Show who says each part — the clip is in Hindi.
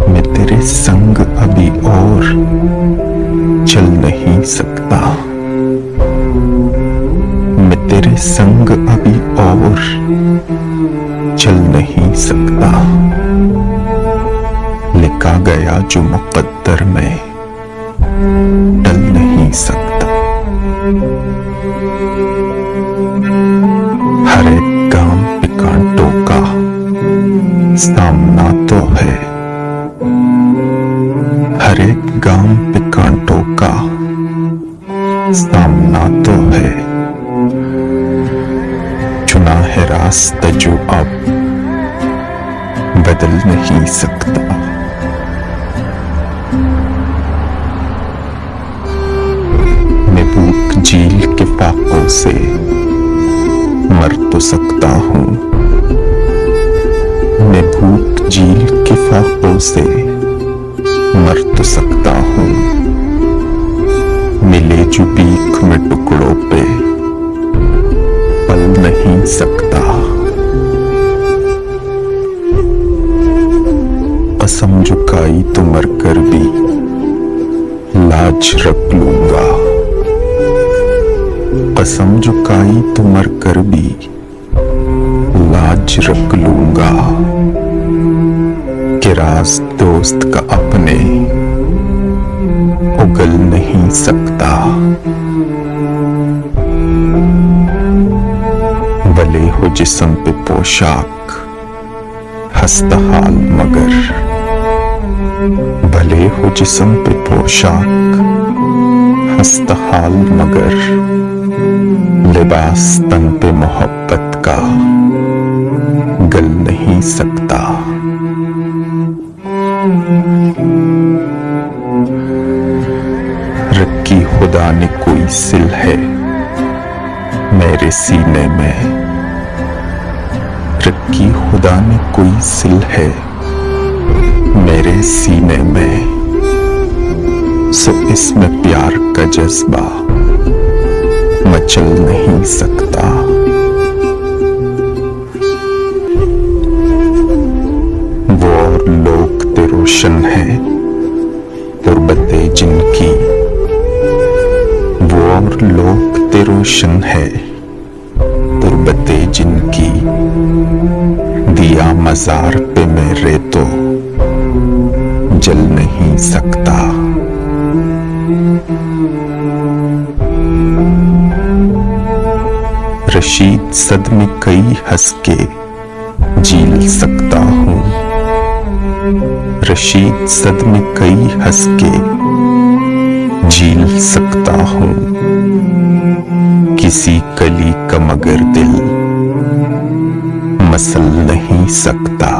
Speaker 1: मैं तेरे संग अभी और चल नहीं सकता। मैं तेरे संग अभी और चल नहीं सकता। लिखा गया जो मुकद्दर में टल नहीं सकता। हर एक गांव पे कांटों का सामना तो है। हर एक गांव पे कांटों का सामना तो है। चुना है रास्ता जो अब बदल नहीं सकता। मैं भूख झील के फाकों से मर तो सकता हूँ। मैं भूख झील के फाकों से मर तो सकता हूँ। मिले जो बीख में टुकड़ों पे पल नहीं सकता। कसम झुकाई तो मरकर भी लाज रख लूंगा। कसम झुकाई तो मरकर भी लाज रख लूंगा। कि राज दोस्त का अपने उगल नहीं सकता। भले हो जिस्म पे पोशाक हंसता हाल मगर। भले हो जिस्म पे पोशाक हंसता हाल मगर। लिबास तन पे मोहब्बत का गल नहीं सकता। रखी खुदा ने कोई सिल है मेरे सीने में। रखी खुदा ने कोई सिल है मेरे सीने में। सो इसमें प्यार का जज्बा मचल नहीं सकता। वो और लोग ते रोशन है तुरबतें जिनकी। वो और लोग ते रोशन है तुरबतें जिनकी। दिया मजार पे मेरे तो जल नहीं सकता। रशीद सदमे कई हंस के झील सकता हूँ। रशीद सदमे कई हंस के झील सकता हूँ। किसी कली का मगर दिल मसल नहीं सकता।